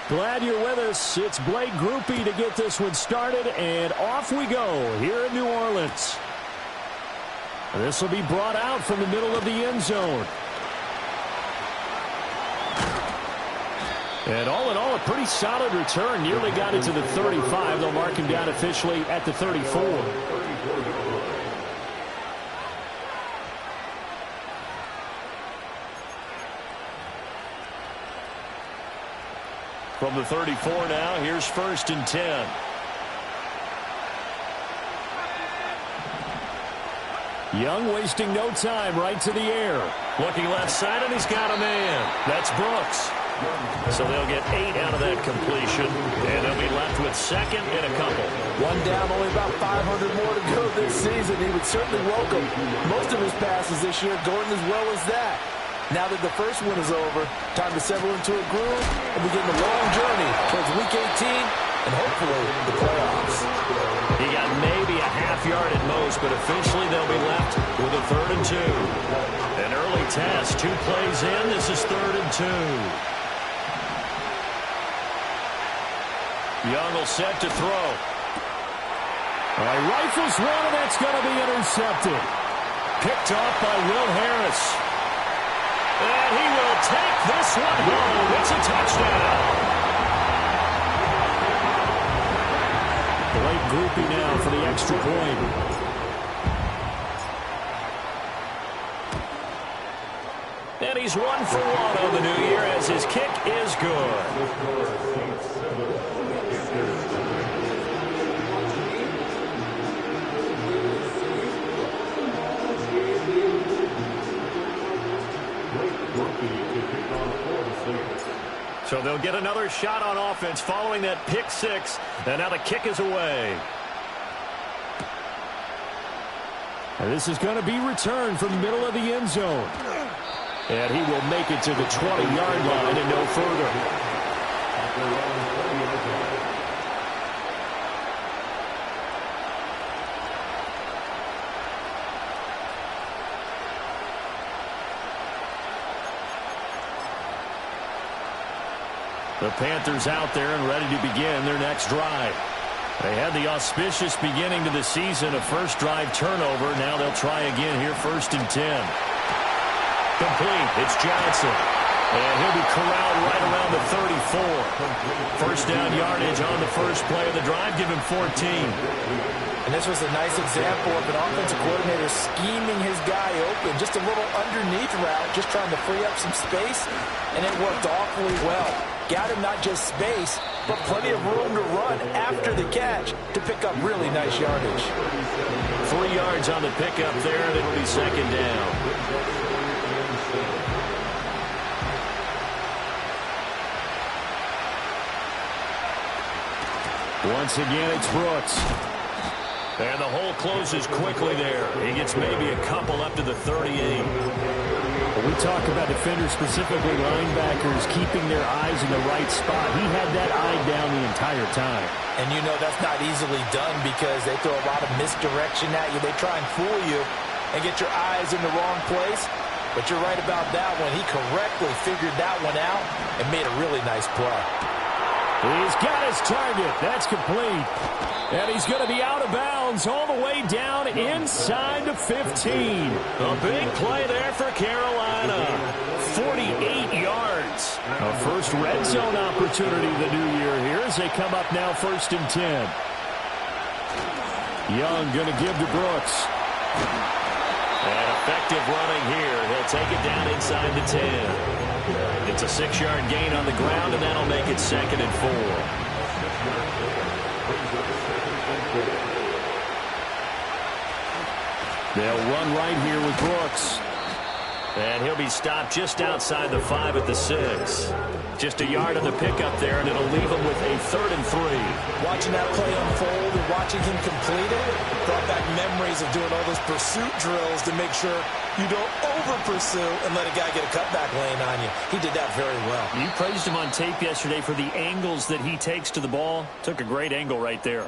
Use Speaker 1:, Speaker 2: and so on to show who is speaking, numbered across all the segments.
Speaker 1: Glad you're with us. It's Blake Grupe to get this one started, and off we go here in New Orleans. This will be brought out from the middle of the end zone. And all in all, a pretty solid return. Nearly got it to the 35. They'll mark him down officially at the 34. From the 34 now, here's 1st and 10. Young wasting no time, right to the air. Looking left side, and he's got a man. That's Brooks. So they'll get 8 out of that completion, and they'll be left with 2nd and a couple.
Speaker 2: One down, only about 500 more to go this season. He would certainly welcome most of his passes this year going as well as that. Now that the first one is over, time to settle into a groove and begin the long journey towards Week 18 and hopefully the playoffs.
Speaker 1: He got maybe a half yard at most, but officially they'll be left with a 3rd and 2. An early test, 2 plays in. This is 3rd and 2. Young will set to throw. Rifles one, and that's going to be intercepted. Picked off by Will Harris. And he will take this one home. It's a touchdown. Blake Grupe now for the extra point. And he's 1 for 1 on the new year as his kick is good. So they'll get another shot on offense following that pick 6. And now the kick is away. And this is going to be returned from the middle of the end zone. And he will make it to the 20-yard line and no further. The Panthers out there and ready to begin their next drive. They had the auspicious beginning to the season, a first drive turnover. Now they'll try again here, 1st and 10. Complete. It's Johnson. And he'll be corralled right around the 34. First down yardage on the first play of the drive. Give him 14.
Speaker 2: And this was a nice example of an offensive coordinator scheming his guy open. Just a little underneath route, just trying to free up some space. And it worked awfully well. Got him not just space, but plenty of room to run after the catch to pick up really nice yardage.
Speaker 1: 3 yards on the pickup there, and it'll be 2nd down. Once again, it's Brooks. And the hole closes quickly there. He gets maybe a couple up to the 38. We talk about defenders, specifically linebackers, keeping their eyes in the right spot. He had that eye down the entire time.
Speaker 2: And you know that's not easily done because they throw a lot of misdirection at you. They try and fool you and get your eyes in the wrong place. But you're right about that one. He correctly figured that one out and made a really nice play.
Speaker 1: He's got his target. That's complete. And he's going to be out of bounds all the way down inside the 15. A big play there for Carolina. 48 yards. A first red zone opportunity the new year here as they come up now 1st and 10. Young going to give to Brooks. And effective running here. He'll take it down inside the 10. It's a 6-yard gain on the ground, and that'll make it 2nd and 4. They'll run right here with Brooks. And he'll be stopped just outside the 5 at the 6. Just a yard on the pickup there, and it'll leave him with a 3rd and 3.
Speaker 2: Watching that play unfold and watching him complete it brought back memories of doing all those pursuit drills to make sure you don't over-pursue and let a guy get a cutback lane on you. He did that very well.
Speaker 1: You praised him on tape yesterday for the angles that he takes to the ball. Took a great angle right there.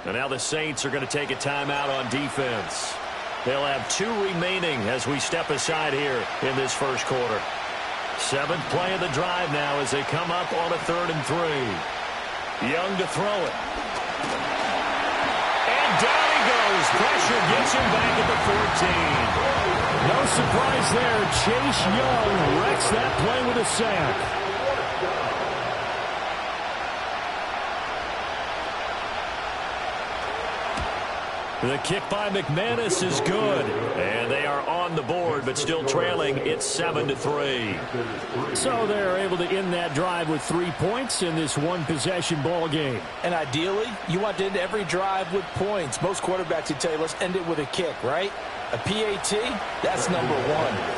Speaker 1: And now the Saints are going to take a timeout on defense. They'll have 2 remaining as we step aside here in this first quarter. 7th play of the drive now as they come up on a 3rd and 3. Young to throw it. And down he goes. Pressure gets him back at the 14.
Speaker 3: No surprise there. Chase Young wrecks that play with a sack.
Speaker 1: The kick by McManus is good. And they are on the board, but still trailing. It's 7-3.
Speaker 3: So they're able to end that drive with 3 points in this one-possession ball game.
Speaker 2: And ideally, you want to end every drive with points. Most quarterbacks would tell you, let's end it with a kick, right? A PAT, that's number 1.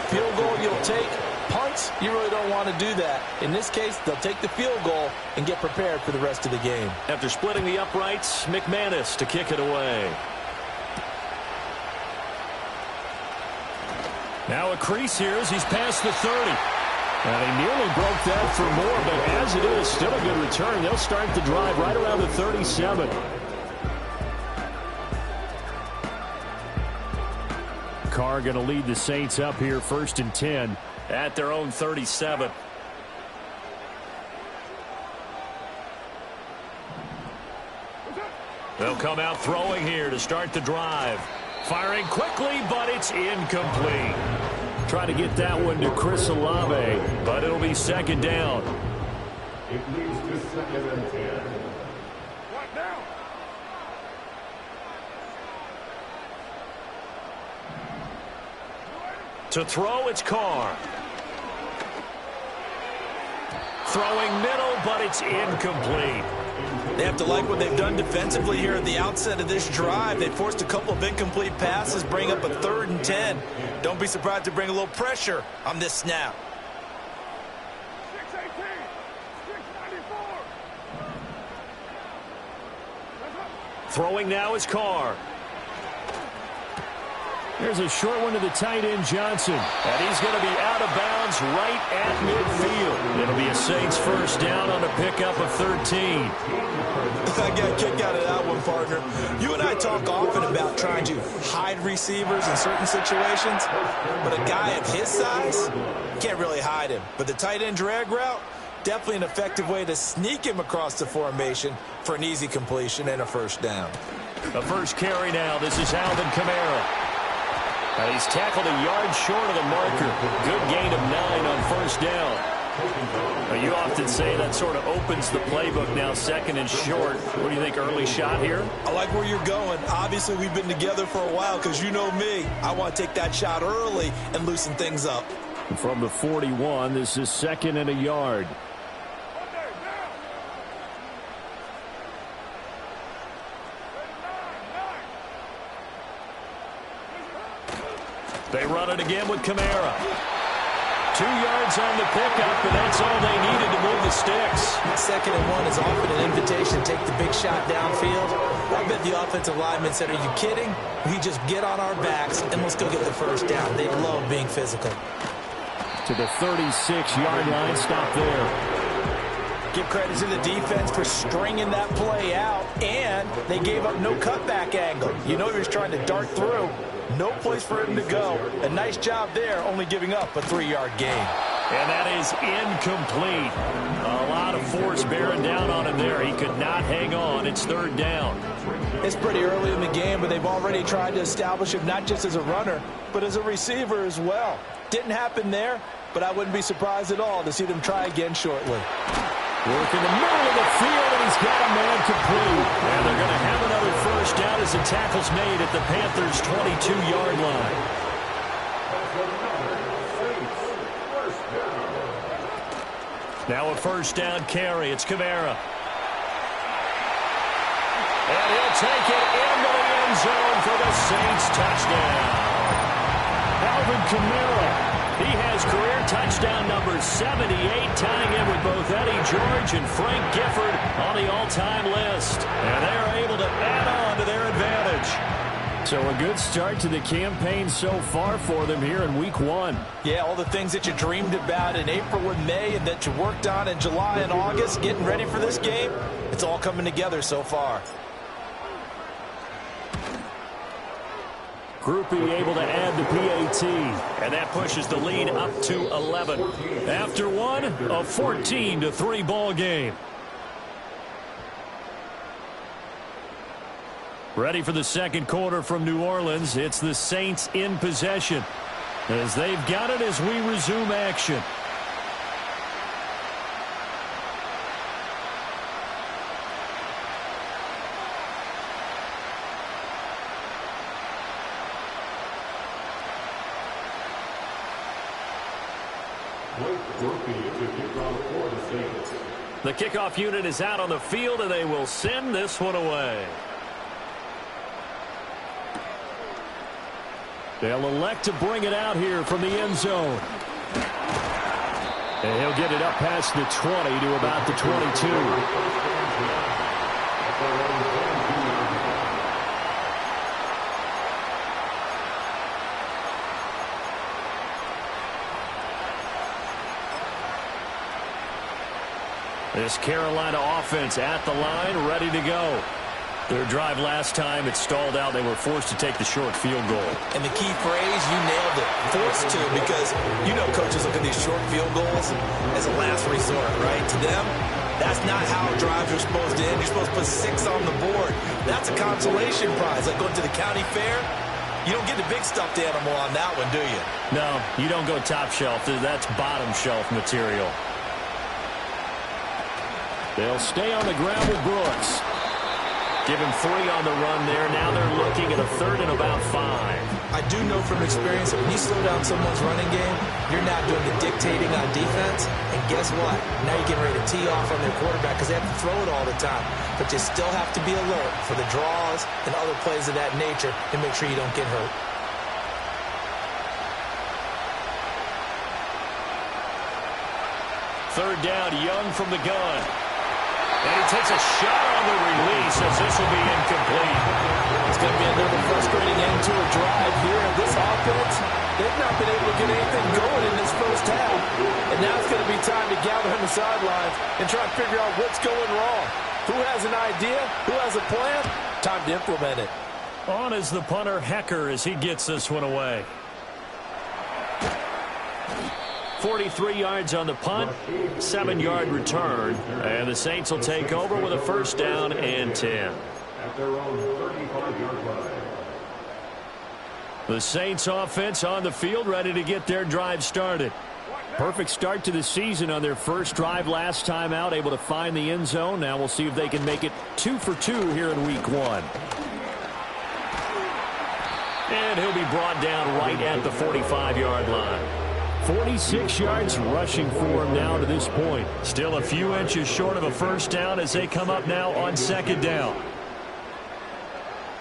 Speaker 2: Field goal you'll take. Punts, you really don't want to do that. In this case, they'll take the field goal and get prepared for the rest of the game.
Speaker 1: After splitting the uprights, McManus to kick it away. Now a crease here as he's past the 30.
Speaker 3: And he nearly broke that for more, but as it is, still a good return. They'll start the drive right around the 37. Carr going to lead the Saints up here 1st and 10
Speaker 1: at their own 37. They'll come out throwing here to start the drive. Firing quickly, but it's incomplete.
Speaker 3: Try to get that one to Chris Olave,
Speaker 1: but it'll be 2nd down.
Speaker 4: It leads to 2nd and 10.
Speaker 5: What now?
Speaker 1: To throw, it's Carr. Throwing middle, but it's incomplete.
Speaker 2: They have to like what they've done defensively here at the outset of this drive. They forced a couple of incomplete passes, bring up a 3rd and 10. Don't be surprised to bring a little pressure on this snap.
Speaker 5: 618, 694.
Speaker 1: Throwing now is Carr.
Speaker 3: There's a short one to the tight end, Johnson.
Speaker 1: And he's going to be out of bounds right at midfield. It'll be a Saints 1st down on a pickup of 13.
Speaker 2: I got a kick out of that one, partner. You and I talk often about trying to hide receivers in certain situations, but a guy of his size, can't really hide him. But the tight end drag route, definitely an effective way to sneak him across the formation for an easy completion and a 1st down.
Speaker 1: The first carry now. This is Alvin Kamara. And he's tackled a yard short of the marker. Good gain of 9 on 1st down. Now, you often say that sort of opens the playbook now, 2nd and short. What do you think, early shot here?
Speaker 2: I like where you're going. Obviously, we've been together for a while because you know me. I want to take that shot early and loosen things up.
Speaker 3: From the 41, this is 2nd and a yard.
Speaker 1: They run it again with Kamara. 2 yards on the pickup, and that's all they needed to move the sticks.
Speaker 2: 2nd and 1 is often an invitation to take the big shot downfield. I bet the offensive lineman said, are you kidding? We just get on our backs, and let's go get the 1st down. They love being physical.
Speaker 3: To the 36-yard line, stop there.
Speaker 2: Give credit to the defense for stringing that play out, and they gave up no cutback angle. You know he was trying to dart through. No place for him to go. A nice job there, only giving up a 3-yard gain.
Speaker 1: And that is incomplete. A lot of force bearing down on him there. He could not hang on. It's 3rd down.
Speaker 2: It's pretty early in the game, but they've already tried to establish him not just as a runner, but as a receiver as well. Didn't happen there, but I wouldn't be surprised at all to see them try again shortly.
Speaker 3: Work in the middle of the field, and he's got a man complete.
Speaker 1: And they're going to have another 1st down as the tackle's made at the Panthers' 22-yard line. Now a 1st down carry. It's Kamara. And he'll take it into the end zone for the Saints touchdown.
Speaker 3: Alvin Kamara.
Speaker 1: He has career touchdown number 78, tying in with both Eddie George and Frank Gifford on the all-time list. And they're able to add on to their advantage.
Speaker 3: So a good start to the campaign so far for them here in Week 1.
Speaker 2: Yeah, all the things that you dreamed about in April and May and that you worked on in July and August, getting ready for this game, it's all coming together so far.
Speaker 3: Groupie able to add the PAT.
Speaker 1: And that pushes the lead up to 11.
Speaker 3: After one, a 14-3 ball game. Ready for the second quarter from New Orleans. It's the Saints in possession as they've got it as we resume action.
Speaker 1: The kickoff unit is out on the field, and they will send this one away.
Speaker 3: They'll elect to bring it out here from the end zone. And he'll get it up past the 20 to about the 22.
Speaker 1: This Carolina offense at the line, ready to go. Their drive last time, it stalled out. They were forced to take the short field goal.
Speaker 2: And the key phrase, you nailed it. Forced to, because you know coaches look at these short field goals as a last resort, right? To them, that's not how drives are supposed to end. You're supposed to put 6 on the board. That's a consolation prize. Like going to the county fair, you don't get the big stuffed animal on that one, do you?
Speaker 1: No, you don't go top shelf. That's bottom shelf material.
Speaker 3: They'll stay on the ground with Brooks.
Speaker 1: Give him 3 on the run there. Now they're looking at a third and about 5.
Speaker 2: I do know from experience that when you slow down someone's running game, you're now doing the dictating on defense. And guess what? Now you're getting ready to tee off on their quarterback because they have to throw it all the time. But you still have to be alert for the draws and other plays of that nature to make sure you don't get hurt.
Speaker 1: Third down, Young from the gun. And he takes a shot on the release as this will be incomplete.
Speaker 2: It's going to be another frustrating end to a drive here. This offense, they've not been able to get anything going in this first half. And now it's going to be time to gather on the sidelines and try to figure out what's going wrong. Who has an idea? Who has a plan? Time to implement it.
Speaker 1: On is the punter, Hecker, as he gets this one away. 43 yards on the punt, 7-yard return, and the Saints will take over with a first down and 10.
Speaker 4: At their own 35-yard line.
Speaker 3: The Saints offense on the field, ready to get their drive started. Perfect start to the season on their first drive last time out, able to find the end zone. Now we'll see if they can make it 2 for 2 here in week 1.
Speaker 1: And he'll be brought down right at the 45-yard line.
Speaker 3: 46 yards rushing for him now to this point.
Speaker 1: Still a few inches short of a first down as they come up now on second down.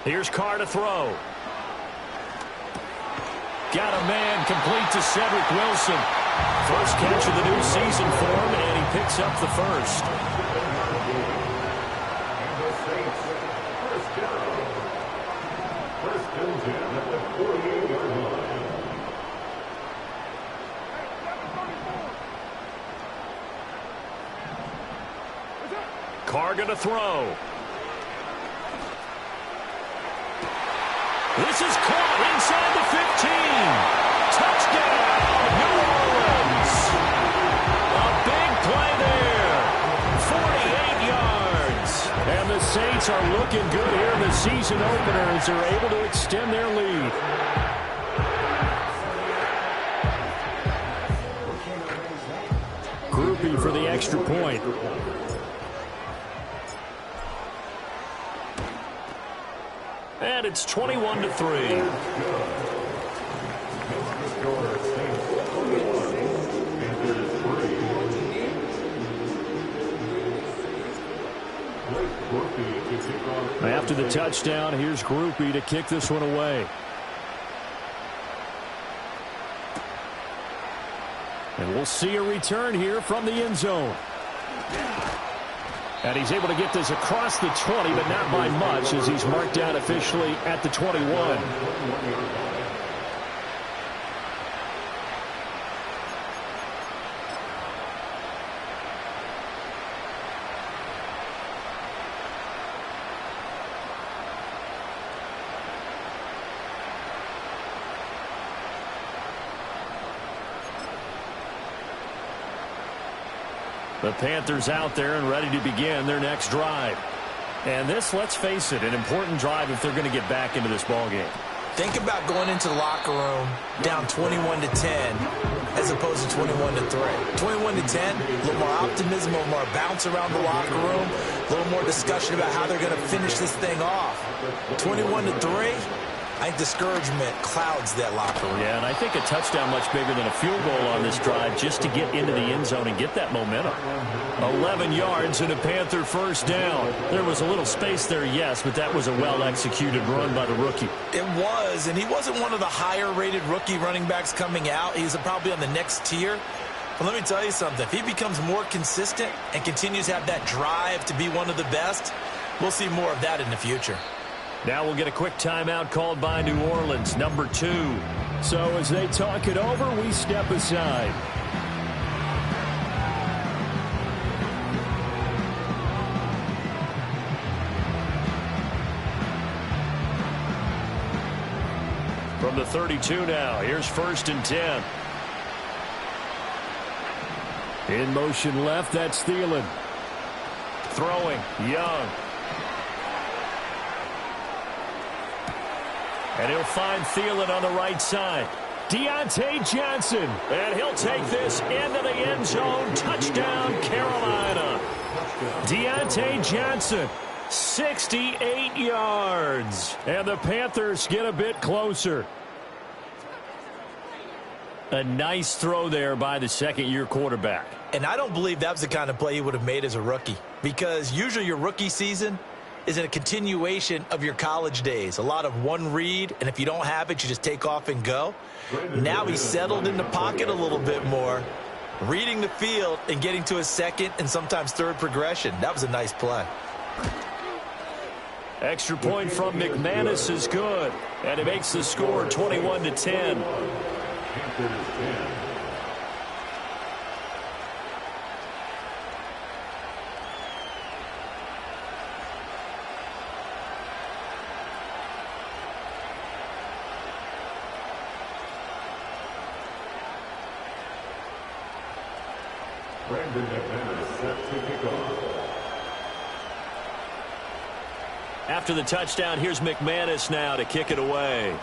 Speaker 1: Here's Carr to throw. Got a man complete to Cedric Wilson. First catch of the new season for him, and he picks up the first.
Speaker 4: And the Saints, first down. First and 10 at the 48-yard line.
Speaker 1: Carr going to throw. This is caught inside the 15. Touchdown, New Orleans. A big play there. 48 yards.
Speaker 3: And the Saints are looking good here in the season opener as they're able to extend their lead. Groupie for the extra point.
Speaker 1: And it's 21-3.
Speaker 3: After the touchdown, here's Groupie to kick this one away. And we'll see a return here from the end zone. And he's able to get this across the 20, but not by much as he's marked down officially at the 21.
Speaker 1: The Panthers out there and ready to begin their next drive. And this, let's face it, an important drive if they're going to get back into this ballgame.
Speaker 2: Think about going into the locker room down 21-10 as opposed to 21-3. 21-10, a little more optimism, a little more bounce around the locker room, a little more discussion about how they're going to finish this thing off. 21-3, I think discouragement clouds that locker room.
Speaker 1: Yeah, and I think a touchdown much bigger than a field goal on this drive just to get into the end zone and get that momentum. 11 yards and a Panther first down. There was a little space there, yes, but that was a well-executed run by the rookie.
Speaker 2: It was, and he wasn't one of the higher-rated rookie running backs coming out. He's probably on the next tier. But let me tell you something. If he becomes more consistent and continues to have that drive to be one of the best, we'll see more of that in the future.
Speaker 1: Now we'll get a quick timeout called by New Orleans, number 2.
Speaker 3: So as they talk it over, we step aside.
Speaker 1: From the 32 now, here's 1st and 10.
Speaker 3: In motion left, that's Thielen.
Speaker 1: Throwing, Young. And he'll find Thielen on the right side.
Speaker 3: Deontay Johnson.
Speaker 1: And he'll take this into the end zone. Touchdown, Carolina.
Speaker 3: Deontay Johnson, 68 yards.
Speaker 1: And the Panthers get a bit closer. A nice throw there by the second-year quarterback.
Speaker 2: And I don't believe that was the kind of play he would have made as a rookie, because usually your rookie season is in a continuation of your college days. A lot of one read, and if you don't have it, you just take off and go. Now he's settled in the pocket a little bit more, reading the field and getting to a second and sometimes third progression. That was a nice play.
Speaker 1: Extra point from McManus is good, and it makes the score 21-10.
Speaker 4: Brandon McManus set to kick off.
Speaker 1: After the touchdown, here's McManus now to kick it away.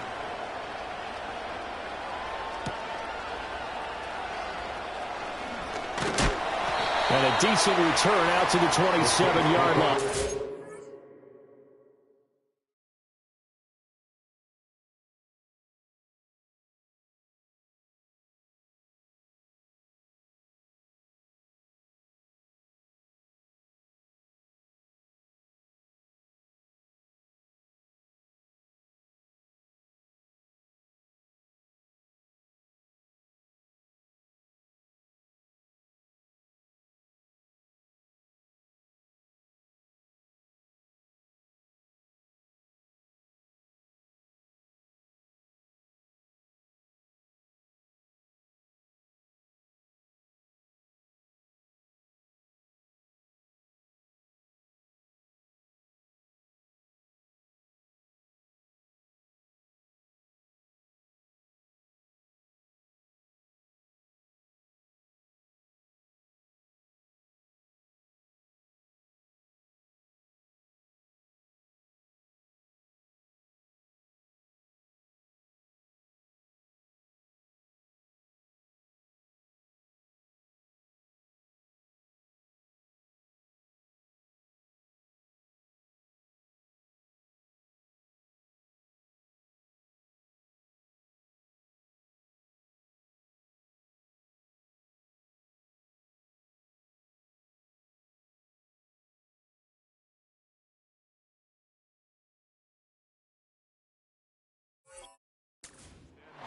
Speaker 3: And a decent return out to the 27-yard line.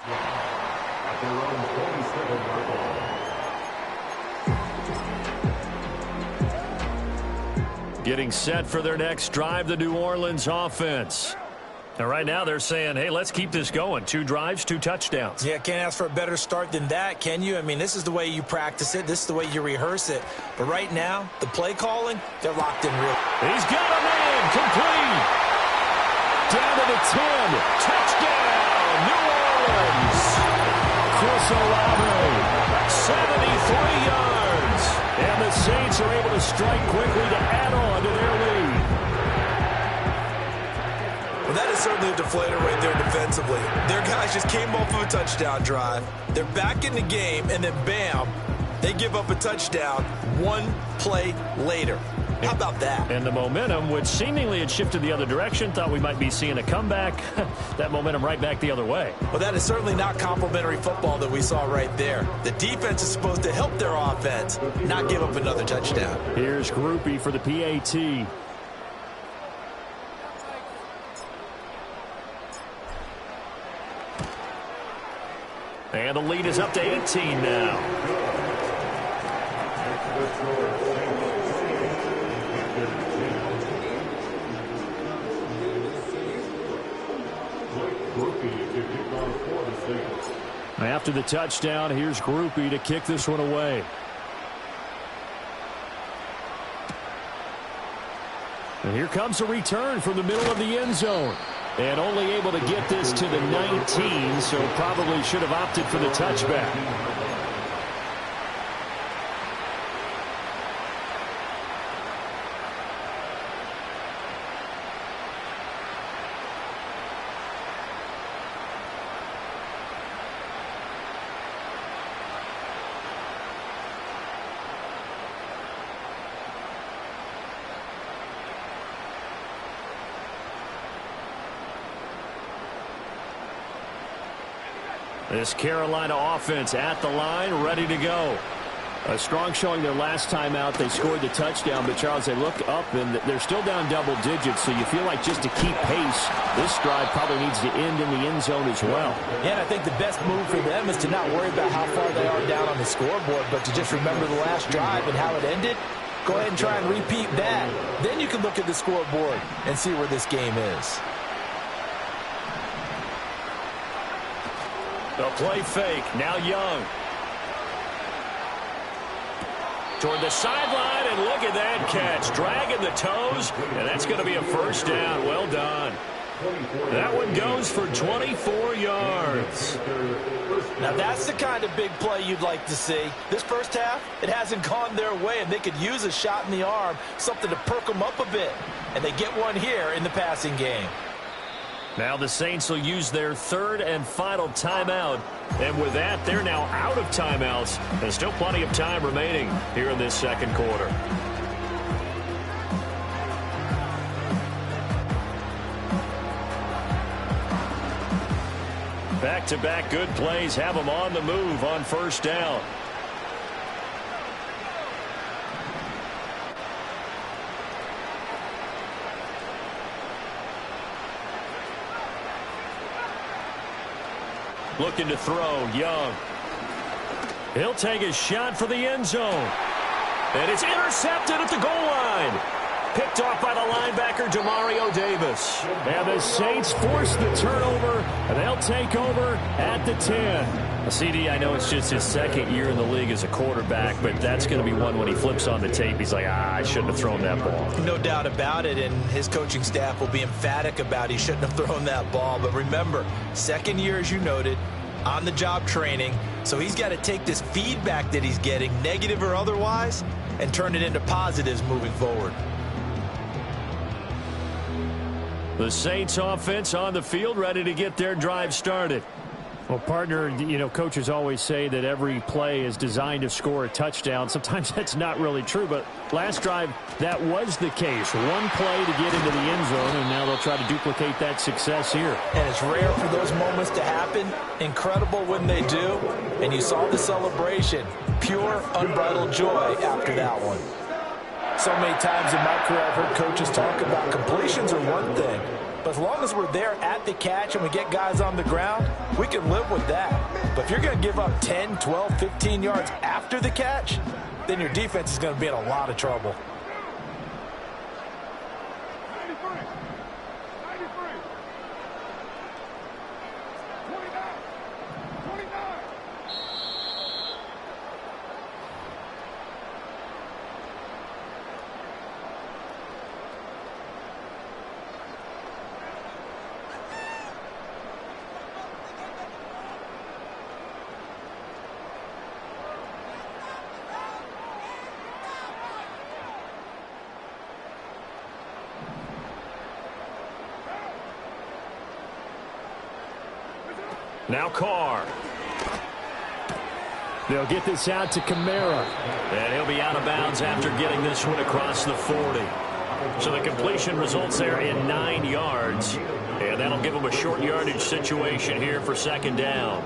Speaker 4: At their own 27-yard line.
Speaker 1: Getting set for their next drive, the New Orleans offense. And right now they're saying, hey, let's keep this going. 2 drives, 2 touchdowns.
Speaker 2: Yeah, can't ask for a better start than that, can you? I mean, this is the way you practice it. This is the way you rehearse it. But right now, the play calling, they're locked in real.
Speaker 1: He's got a man, complete. Down to the 10. Touchdown, New Orleans. Chris Olave, 73 yards. And the Saints
Speaker 3: to strike quickly to add on to their lead.
Speaker 2: Well, that is certainly a deflator right there defensively. Their guys just came off of a touchdown drive. They're back in the game, and then bam, they give up a touchdown one play later. How about that?
Speaker 3: And the momentum, which seemingly had shifted the other direction, thought we might be seeing a comeback. That momentum right back the other way.
Speaker 2: Well, that is certainly not complimentary football that we saw right there. The defense is supposed to help their offense, not give up another touchdown.
Speaker 3: Here's Groupie for the PAT. And the lead is up to 18 now. After the touchdown, here's Groupie to kick this one away. And here comes a return from the middle of the end zone. And only able to get this to the 19, so probably should have opted for the touchback. This Carolina offense at the line, ready to go. A strong showing their last time out. They scored the touchdown, but Charles, they look up and they're still down double digits, so you feel like just to keep pace, this drive probably needs to end in the end zone as well.
Speaker 2: Yeah, and I think the best move for them is to not worry about how far they are down on the scoreboard, but to just remember the last drive and how it ended. Go ahead and try and repeat that. Then you can look at the scoreboard and see where this game is.
Speaker 3: The play fake, now Young. Toward the sideline, and look at that catch. Dragging the toes, and that's going to be a first down. Well done. That one goes for 24 yards.
Speaker 2: Now that's the kind of big play you'd like to see. This first half, it hasn't gone their way, and they could use a shot in the arm, something to perk them up a bit. And they get one here in the passing game.
Speaker 3: Now the Saints will use their third and final timeout. And with that, they're now out of timeouts. There's still plenty of time remaining here in this second quarter. Back-to-back good plays have them on the move on first down. Looking to throw, Young. He'll take a shot for the end zone. And it's intercepted at the goal line. Picked off by the linebacker, Demario Davis. And the Saints force the turnover, and they'll take over at the 10. CD, I know it's just his second year in the league as a quarterback, but that's going to be one when he flips on the tape. He's like, I shouldn't have thrown that ball.
Speaker 2: No doubt about it, and his coaching staff will be emphatic about he shouldn't have thrown that ball. But remember, second year, as you noted, on-the-job training, so he's got to take this feedback that he's getting, negative or otherwise, and turn it into positives moving forward.
Speaker 3: The Saints offense on the field, ready to get their drive started. Well, partner, you know, coaches always say that every play is designed to score a touchdown. Sometimes that's not really true, but last drive, that was the case. One play to get into the end zone, and now they'll try to duplicate that success here.
Speaker 2: And it's rare for those moments to happen. Incredible when they do. And you saw the celebration. Pure, unbridled joy after that one. So many times in my career, I've heard coaches talk about completions are one thing. But as long as we're there at the catch and we get guys on the ground, we can live with that. But if you're going to give up 10, 12, 15 yards after the catch, then your defense is going to be in a lot of trouble.
Speaker 5: 93. 93. 29. 29.
Speaker 3: Now Carr. They'll get this out to Kamara. And he'll be out of bounds after getting this one across the 40. So the completion results there in 9 yards. And that'll give them a short yardage situation here for second down.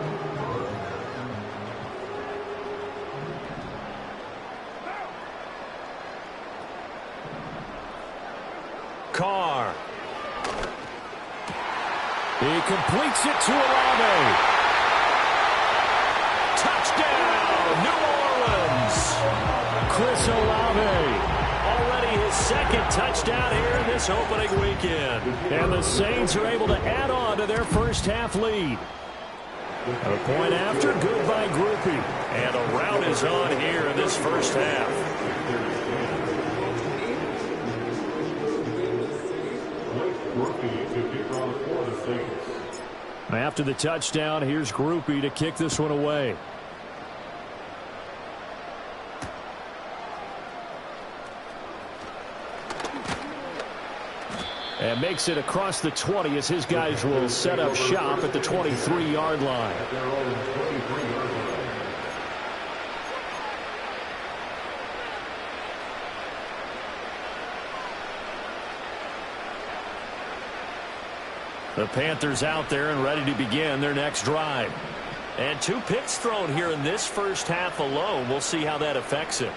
Speaker 3: Carr. He completes it to Olave. Touchdown, New Orleans. Chris Olave. Already his second touchdown here in this opening weekend. And the Saints are able to add on to their first half lead. A point after, good by Groupie. And a rout is on here in this first half. After the touchdown, here's Groupie to kick this one away. And makes it across the 20 as his guys will set up shop at the 23-yard line. The Panthers out there and ready to begin their next drive. And 2 picks thrown here in this first half alone. We'll see how that affects him.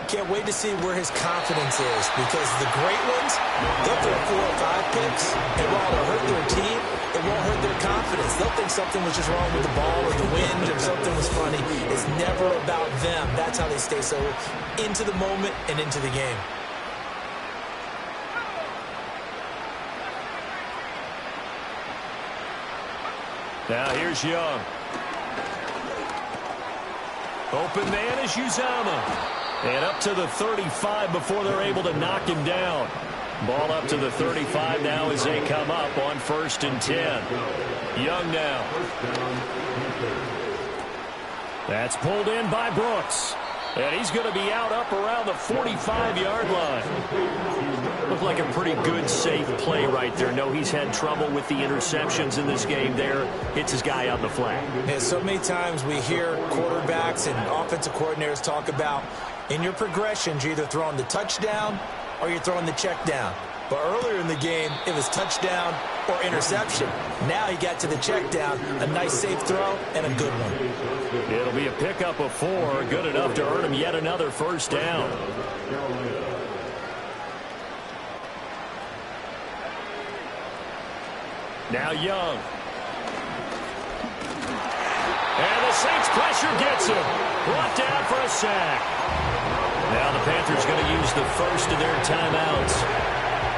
Speaker 2: Can't wait to see where his confidence is, because the great ones, they'll throw 4 or 5 picks, and while it'll hurt their team, it won't hurt their confidence. They'll think something was just wrong with the ball or the wind or something was funny. It's never about them. That's how they stay so into the moment and into the game.
Speaker 3: Now here's Young. Open man is Uzama. And up to the 35 before they're able to knock him down. Ball up to the 35 now as they come up on 1st and 10. Young now. That's pulled in by Brooks. And he's going to be out up around the 45-yard line. Looked like a pretty good, safe play right there. No, he's had trouble with the interceptions in this game there. Hits his guy on the flat.
Speaker 2: And so many times we hear quarterbacks and offensive coordinators talk about, in your progressions, you're either throwing the touchdown or you're throwing the check down. But earlier in the game, it was touchdown or interception. Now he got to the check down, a nice safe throw, and a good one.
Speaker 3: It'll be a pickup of 4, good enough to earn him yet another first down. Now Young. And the Saints pressure gets him. Brought down for a sack. Now the Panthers going to use the first of their timeouts.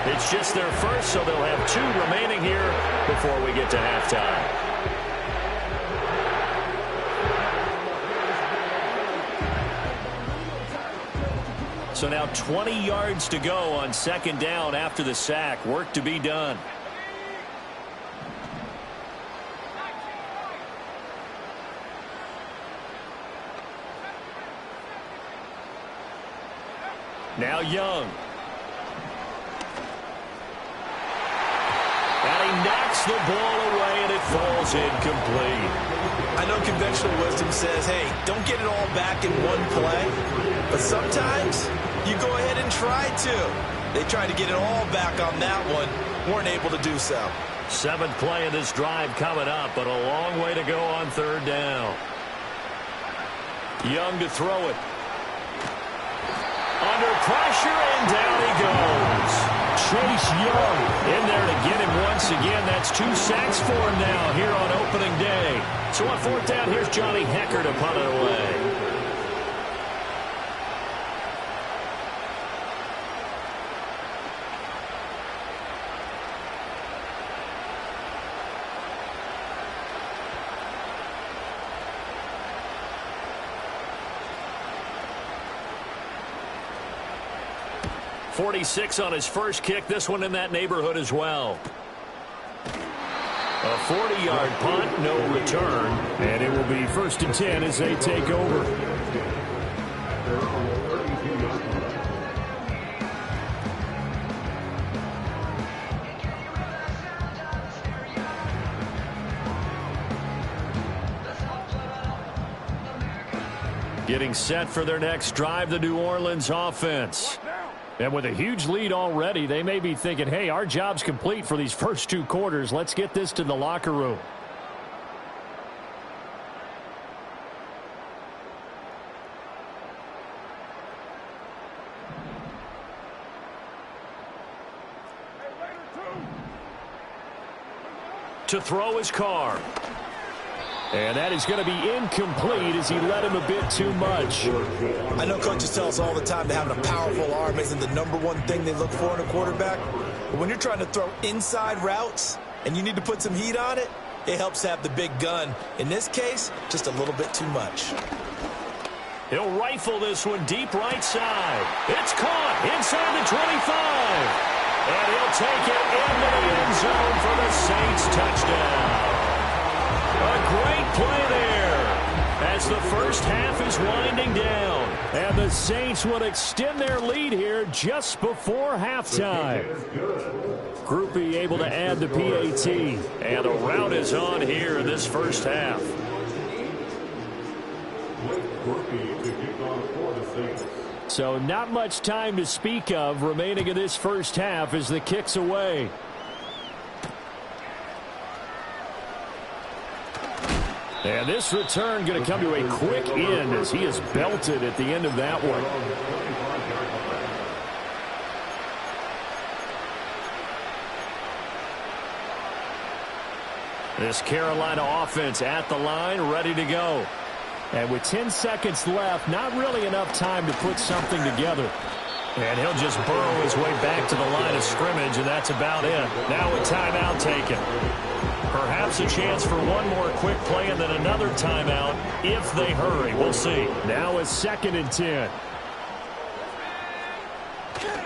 Speaker 3: It's just their first, so they'll have 2 remaining here before we get to halftime. So now 20 yards to go on 2nd down after the sack. Work to be done. Now Young. And he knocks the ball away, and it falls incomplete.
Speaker 2: I know conventional wisdom says, hey, don't get it all back in one play. But sometimes you go ahead and try to. They tried to get it all back on that one. Weren't able to do so.
Speaker 3: 7th play of this drive coming up, but a long way to go on 3rd down. Young to throw it. Under pressure, and down he goes. Chase Young in there to get him once again. That's 2 sacks for him now here on opening day. So on 4th down, here's Johnny Hecker to punt it away. .46 on his first kick. This one in that neighborhood as well. A 40-yard punt, no return. And it will be 1st and 10 as they take over. Getting set for their next drive, the New Orleans offense. And with a huge lead already, they may be thinking, hey, our job's complete for these first 2 quarters. Let's get this to the locker room. To throw his car. And that is going to be incomplete as he led him a bit too much.
Speaker 2: I know coaches tell us all the time that having a powerful arm isn't the #1 thing they look for in a quarterback. But when you're trying to throw inside routes and you need to put some heat on it, it helps to have the big gun. In this case, just a little bit too much.
Speaker 3: He'll rifle this one deep right side. It's caught inside the 25. And he'll take it into the end zone for the Saints touchdown. A great play there as the first half is winding down. And the Saints will extend their lead here just before halftime. Groupie able to add the PAT. And the route is on here in this first half. So not much time to speak of remaining in this first half as the kick's away. And this return going to come to a quick end as he is belted at the end of that one. This Carolina offense at the line, ready to go. And with 10 seconds left, not really enough time to put something together. And he'll just burrow his way back to the line of scrimmage, and that's about it. Now a timeout taken. Perhaps a chance for one more quick play and then another timeout if they hurry. We'll see. Now a 2nd and 10.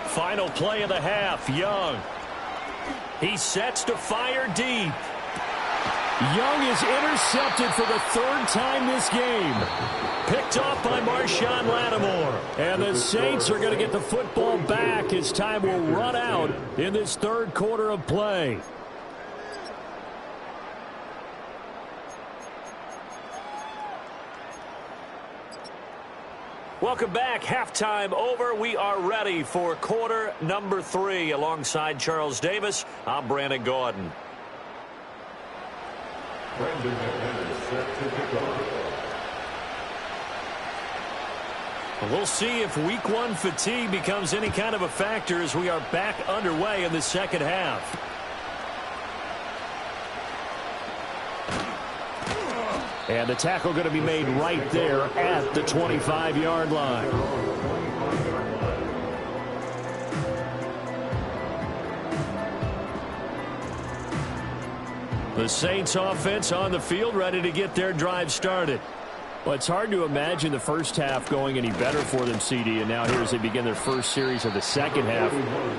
Speaker 3: Final play of the half, Young. He sets to fire deep. Young is intercepted for the 3rd time this game. Picked off by Marshawn Lattimore. And the Saints are going to get the football back as time will run out in this 3rd quarter of play. Welcome back. Halftime over. We are ready for quarter number 3. Alongside Charles Davis, I'm Brandon Gaudin. We'll see if week 1 fatigue becomes any kind of a factor as we are back underway in the second half. And the tackle going to be made right there at the 25-yard line. The Saints offense on the field, ready to get their drive started. Well, it's hard to imagine the first half going any better for them, CD, and now here as they begin their first series of the second half.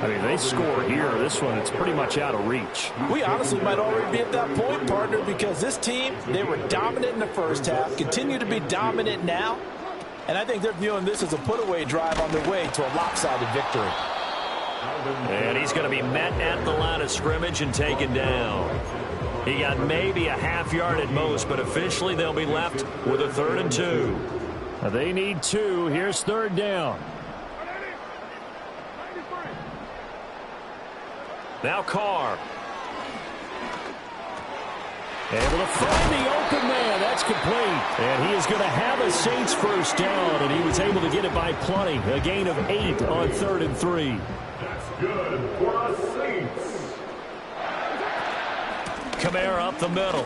Speaker 3: I mean, they score here. This one, it's pretty much out of reach.
Speaker 2: We honestly might already be at that point, partner, because this team, they were dominant in the first half, continue to be dominant now, and I think they're viewing this as a put-away drive on their way to a lopsided victory.
Speaker 3: And he's going to be met at the line of scrimmage and taken down. He got maybe a half yard at most, but officially they'll be left with a 3rd and 2. They need 2. Here's 3rd down. Now Carr. Able to find the open man. That's complete. And he is going to have a Saints first down, and he was able to get it by plenty. A gain of 8 on 3rd and 3.
Speaker 4: That's good for the Saints.
Speaker 3: Kamara up the middle.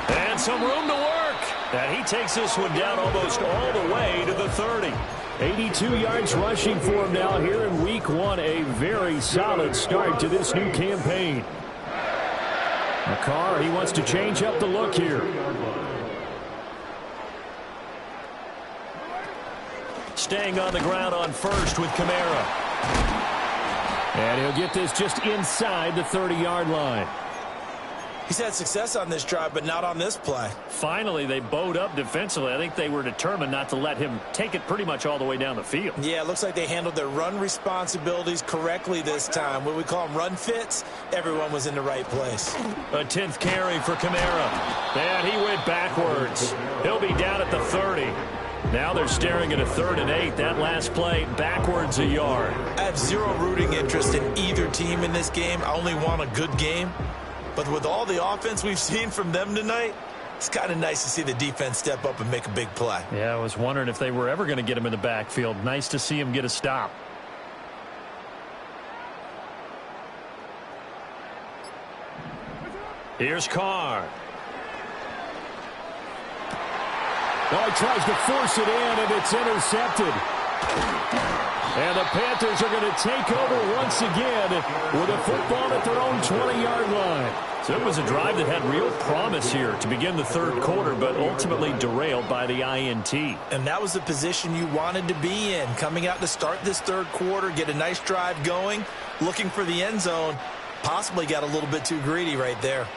Speaker 3: And some room to work. And he takes this one down almost all the way to the 30. 82 yards rushing for him now here in week 1. A very solid start to this new campaign. McCarr, he wants to change up the look here. Staying on the ground on first with Kamara. And he'll get this just inside the 30-yard line.
Speaker 2: He's had success on this drive, but not on this play.
Speaker 3: Finally, they bowed up defensively. I think they were determined not to let him take it pretty much all the way down the field.
Speaker 2: Yeah, it looks like they handled their run responsibilities correctly this time. What we call them run fits, everyone was in the right place.
Speaker 3: A 10th carry for Kamara. And he went backwards. He'll be down at the 30. Now they're staring at a 3rd and 8. That last play, backwards a yard.
Speaker 2: I have zero rooting interest in either team in this game. I only want a good game. But with all the offense we've seen from them tonight, it's kind of nice to see the defense step up and make a big play.
Speaker 3: Yeah, I was wondering if they were ever going to get him in the backfield. Nice to see him get a stop. Here's Carr. Oh, he tries to force it in, and it's intercepted. And the Panthers are going to take over once again with a football at their own 20-yard line. So it was a drive that had real promise here to begin the 3rd quarter, but ultimately derailed by the INT.
Speaker 2: And that was the position you wanted to be in, coming out to start this 3rd quarter, get a nice drive going, looking for the end zone. Possibly got a little bit too greedy right there.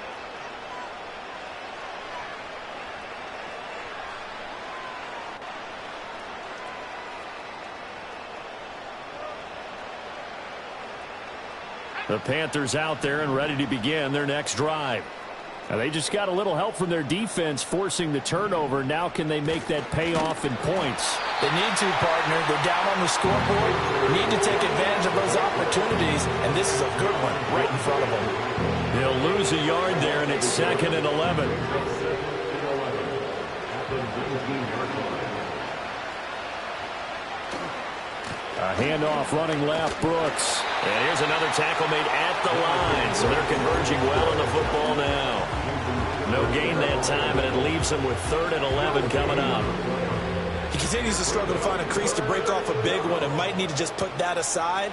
Speaker 3: The Panthers out there and ready to begin their next drive. Now they just got a little help from their defense forcing the turnover. Now can they make that pay off in points?
Speaker 2: They need to, partner. They're down on the scoreboard. They need to take advantage of those opportunities, and this is a good one right in front of them.
Speaker 3: They'll lose a yard there, and it's 2nd and 11. A handoff running left, Brooks.
Speaker 1: And here's another tackle made at the line, so they're converging well on the football now. No gain that time, and it leaves them with 3rd and 11 coming up.
Speaker 2: He continues to struggle to find a crease to break off a big one and might need to just put that aside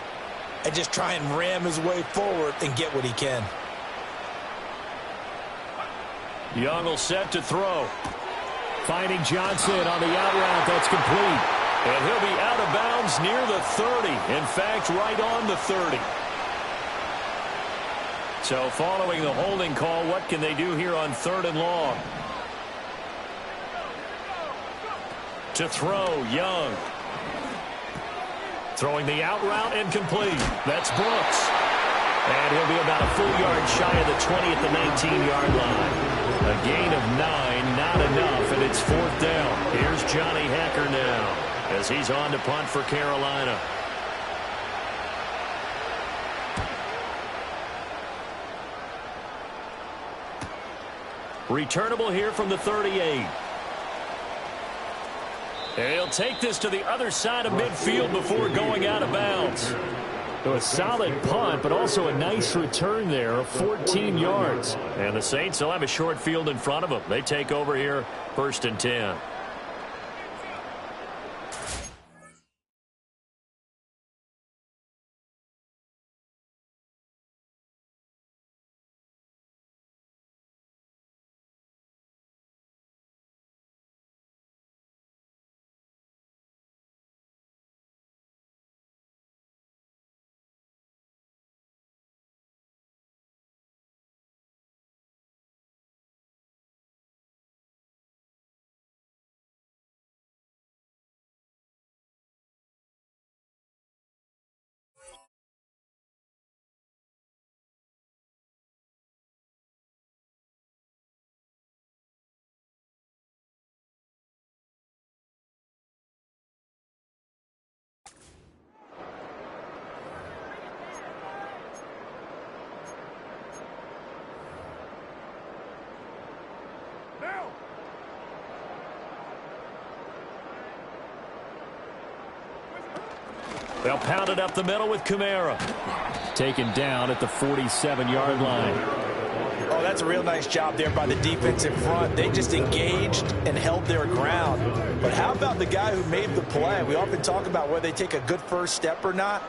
Speaker 2: and just try and ram his way forward and get what he can.
Speaker 3: Young will set to throw. Finding Johnson on the out route. That's complete. And he'll be out of bounds near the 30. In fact, right on the 30. So following the holding call, what can they do here on 3rd and long? To throw, Young. Throwing the out route, incomplete. That's Brooks. And he'll be about a full yard shy of the 20 at the 19-yard line. A gain of 9, not enough, and it's 4th down. Here's Johnny Hacker now, as he's on to punt for Carolina. Returnable here from the 38. And he'll take this to the other side of midfield before going out of bounds. So a solid punt, but also a nice return there of 14 yards. And the Saints will have a short field in front of them. They take over here, 1st and 10. They'll pound it up the middle with Kamara. Taken down at the 47-yard line.
Speaker 2: Oh, that's a real nice job there by the defense in front. They just engaged and held their ground. But how about the guy who made the play? We often talk about whether they take a good first step or not.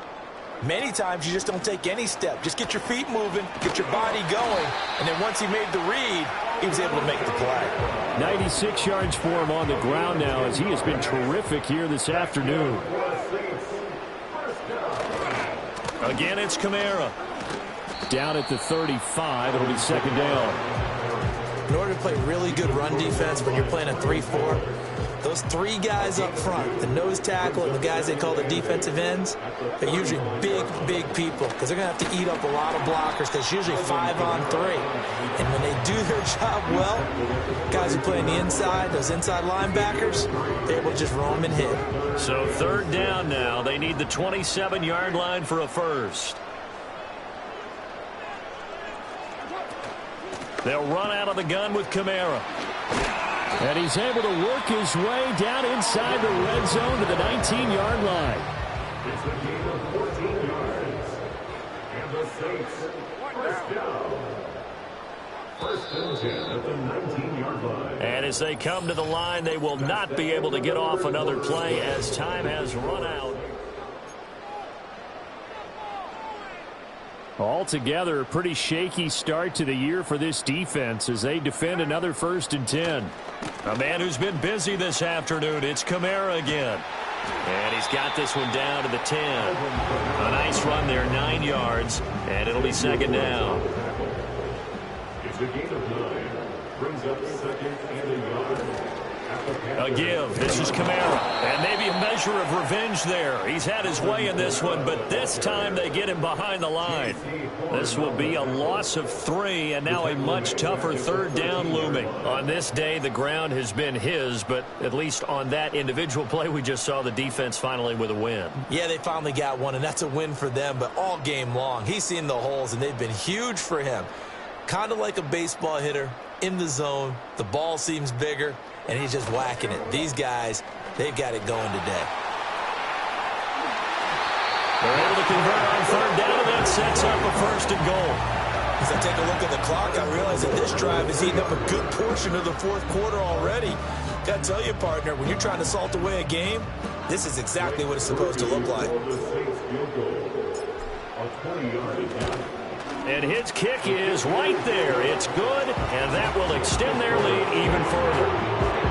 Speaker 2: Many times you just don't take any step. Just get your feet moving, get your body going, and then once he made the read, he was able to make the play.
Speaker 3: 96 yards for him on the ground now, as he has been terrific here this afternoon. Again, it's Kamara. Down at the 35, it'll be second down.
Speaker 2: In order to play really good run defense when you're playing a 3-4, those three guys up front, the nose tackle and the guys they call the defensive ends, they're usually big people because they're going to have to eat up a lot of blockers because it's usually 5-on-3. And when they do their job well, guys who play on the inside, those inside linebackers, they're able to just roam and hit.
Speaker 1: So third down now. They need the 27-yard line for a first. They'll run out of the gun with Kamara.
Speaker 3: And he's able to work his way down inside the red zone to the 19-yard line.
Speaker 4: It's a gain of 14 yards. And the Saints, first down. First and 10 at the 19-yard line.
Speaker 1: And as they come to the line, they will not be able to get off another play as time has run out.
Speaker 3: Altogether, a pretty shaky start to the year for this defense as they defend another first and 10.
Speaker 1: A man who's been busy this afternoon, it's Kamara again. And he's got this one down to the 10. A nice run there, 9 yards, and it'll be second down.
Speaker 4: It's a gain of 9. Brings up second and a yard.
Speaker 1: A give. This is Kamara. And maybe a measure of revenge there. He's had his way in this one, but this time they get him behind the line. This will be a loss of 3, and now a much tougher third down looming. On this day, the ground has been his, but at least on that individual play, we just saw the defense finally with a win.
Speaker 2: Yeah, they finally got one, and that's a win for them, but all game long, he's seen the holes, and they've been huge for him. Kind of like a baseball hitter in the zone. The ball seems bigger, and he's just whacking it. These guys, they've got it going today.
Speaker 1: They're able to convert on third down, and that sets up a first and goal.
Speaker 2: As I take a look at the clock, I realize that this drive has eaten up a good portion of the fourth quarter already. Got to tell you, partner, when you're trying to salt away a game, this is exactly what it's supposed to look like.
Speaker 1: And his kick is right there. It's good, and that will extend their lead even further.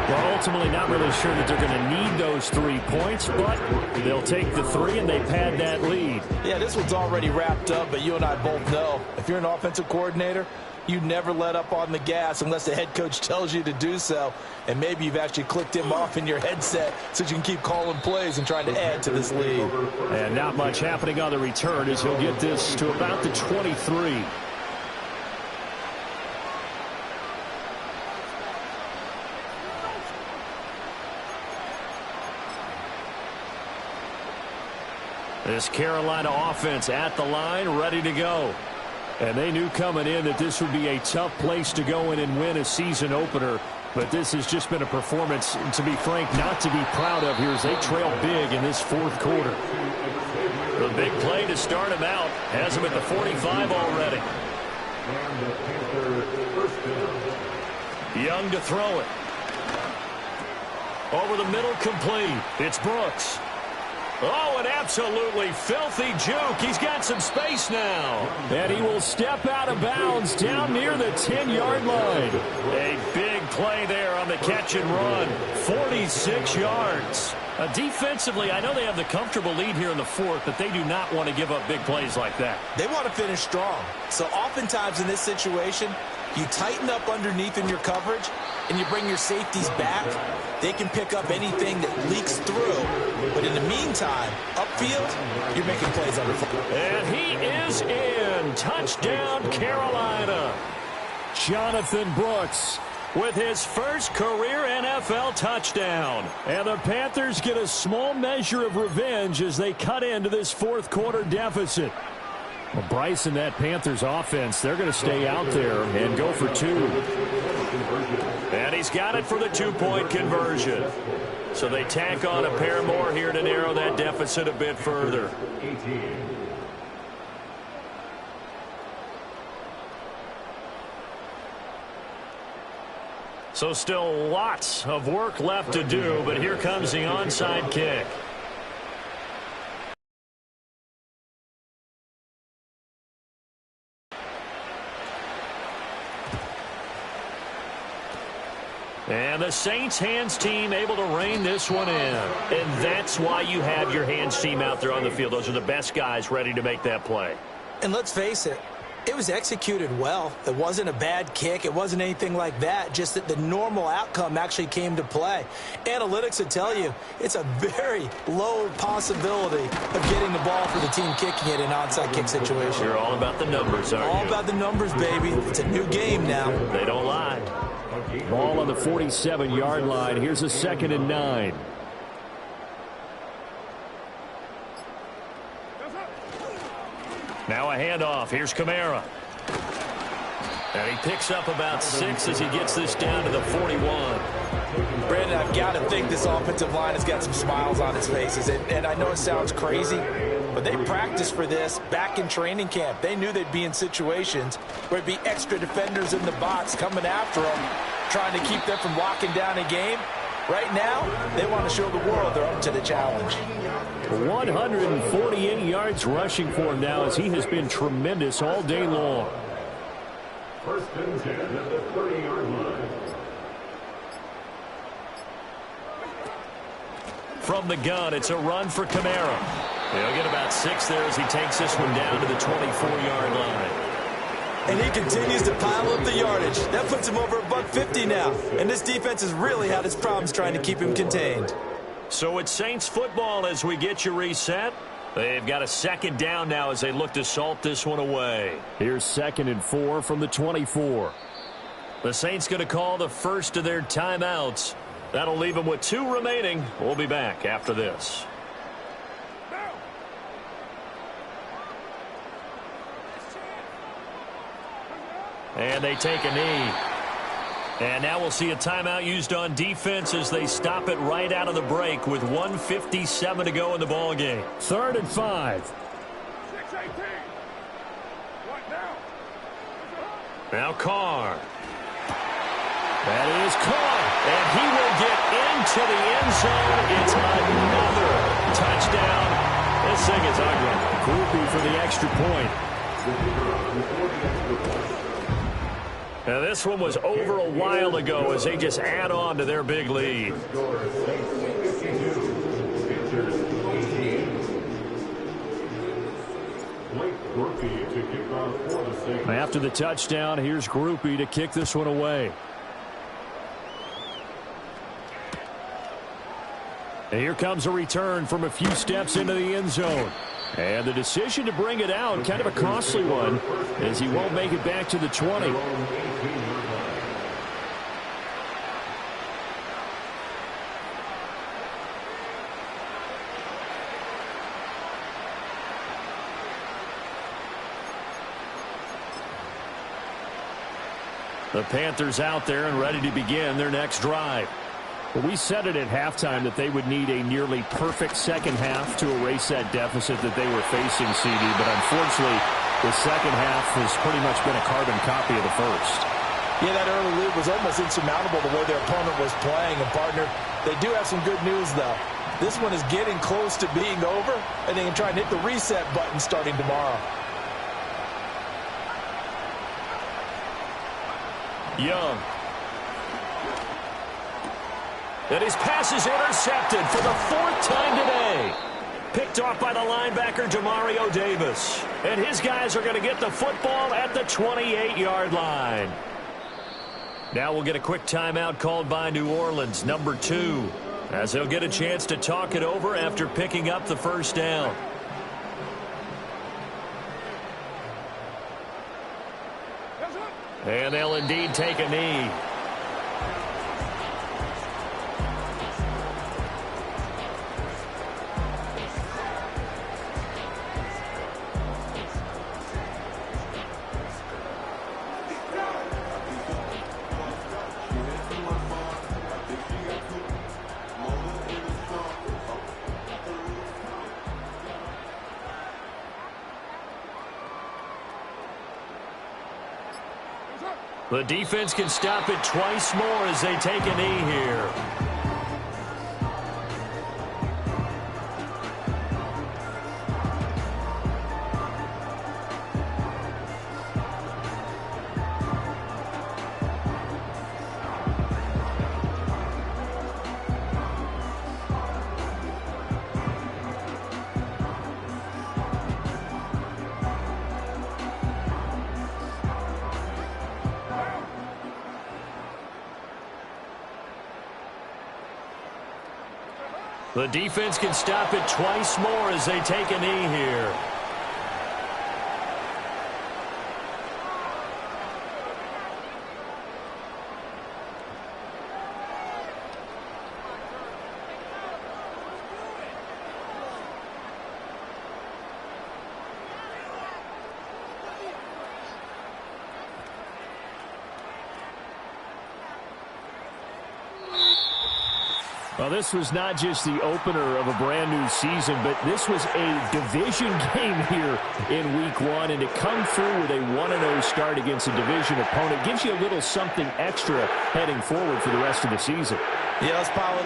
Speaker 3: Well, ultimately not really sure that they're going to need those 3 points, but they'll take the 3 and they pad that lead.
Speaker 2: Yeah, this one's already wrapped up, but you and I both know if you're an offensive coordinator, you never let up on the gas unless the head coach tells you to do so. And maybe you've actually clicked him off in your headset so you can keep calling plays and trying to add to this lead.
Speaker 3: And not much happening on the return as he'll get this to about the 23.
Speaker 1: This Carolina offense at the line, ready to go.
Speaker 3: And they knew coming in that this would be a tough place to go in and win a season opener. But this has just been a performance, to be frank, not to be proud of here as they trail big in this fourth quarter.
Speaker 1: The big play to start him out has him at the 45 already. Young to throw it. Over the middle, complete. It's Brooks. Oh, an absolutely filthy juke. He's got some space now.
Speaker 3: And he will step out of bounds down near the 10-yard line.
Speaker 1: A big play there on the catch and run. 46 yards. Defensively, I know they have the comfortable lead here in the fourth, but they do not want to give up big plays like that.
Speaker 2: They want to finish strong. So oftentimes in this situation, you tighten up underneath in your coverage, and you bring your safeties back. They can pick up anything that leaks through. But in the meantime, upfield, you're making plays on the foot.
Speaker 1: And he is in. Touchdown, Carolina.
Speaker 3: Jonathan Brooks
Speaker 1: with his first career NFL touchdown.
Speaker 3: And the Panthers get a small measure of revenge as they cut into this fourth quarter deficit. Well, Bryce and that Panthers offense, they're going to stay out there and go for 2.
Speaker 1: And he's got it for the 2-point conversion. So they tack on a pair more here to narrow that deficit a bit further. So still lots of work left to do, but here comes the onside kick. And the Saints hands team able to rein this one in. And that's why you have your hands team out there on the field. Those are the best guys ready to make that play.
Speaker 2: And let's face it, It was executed well. It wasn't a bad kick. It wasn't anything like that. Just that the normal outcome actually came to play. Analytics would tell you it's a very low possibility of getting the ball for the team kicking it in an onside kick situation.
Speaker 1: You're all about the numbers, aren't you?
Speaker 2: All about the numbers, baby. It's a new game now.
Speaker 1: They don't lie.
Speaker 3: Ball on the 47-yard line. Here's a 2nd and 9.
Speaker 1: Now a handoff. Here's Kamara. And he picks up about 6 as he gets this down to the 41.
Speaker 2: Brandon, I've got to think this offensive line has got some smiles on its faces. And I know it sounds crazy, but they practiced for this back in training camp. They knew they'd be in situations where it'd be extra defenders in the box coming after them, trying to keep them from locking down a game. Right now, they want to show the world they're up to the challenge.
Speaker 3: 148 yards rushing for him now as he has been tremendous all day long.
Speaker 4: 1st and 10 at the 30-yard line.
Speaker 1: From the gun, it's a run for Kamara. He'll get about 6 there as he takes this one down to the 24-yard line.
Speaker 2: And he continues to pile up the yardage. That puts him over $150 now. And this defense has really had its problems trying to keep him contained.
Speaker 1: So it's Saints football as we get you reset. They've got a 2nd down now as they look to salt this one away.
Speaker 3: Here's 2nd and 4 from the 24.
Speaker 1: The Saints going to call the first of their timeouts. That'll leave them with 2 remaining. We'll be back after this. And they take a knee. And now we'll see a timeout used on defense as they stop it right out of the break with 1:57 to go in the ball game.
Speaker 3: 3rd and 5.
Speaker 5: 6-18. What now?
Speaker 1: Now Carr.
Speaker 3: That is Carr.
Speaker 1: And he will get into the end zone. It's another touchdown. This thing is ugly.
Speaker 3: Groupie for the extra point.
Speaker 1: Now this one was over a while ago as they just add on to their big lead.
Speaker 3: After the touchdown, here's Groupie to kick this one away. And here comes a return from a few steps into the end zone. And the decision to bring it out, kind of a costly one, as he won't make it back to the 20.
Speaker 1: The Panthers out there and ready to begin their next drive.
Speaker 3: Well, we said it at halftime that they would need a nearly perfect second half to erase that deficit that they were facing, CD. But unfortunately, the second half has pretty much been a carbon copy of the first.
Speaker 2: Yeah, that early lead was almost insurmountable the way their opponent was playing. And, partner, they do have some good news, though. This one is getting close to being over, and they can try and hit the reset button starting tomorrow.
Speaker 1: Young. And his pass is intercepted for the 4th time today. Picked off by the linebacker, Demario Davis. And his guys are going to get the football at the 28-yard line. Now we'll get a quick timeout called by New Orleans, number 2, as they'll get a chance to talk it over after picking up the first down. And they'll indeed take a knee. The defense can stop it twice more as they take a knee here. The defense can stop it twice more as they take a knee here.
Speaker 3: Well, this was not just the opener of a brand new season, but this was a division game here in week 1. And to come through with a 1-0 start against a division opponent gives you a little something extra heading forward for the rest of the season.
Speaker 2: Yeah, let's pile it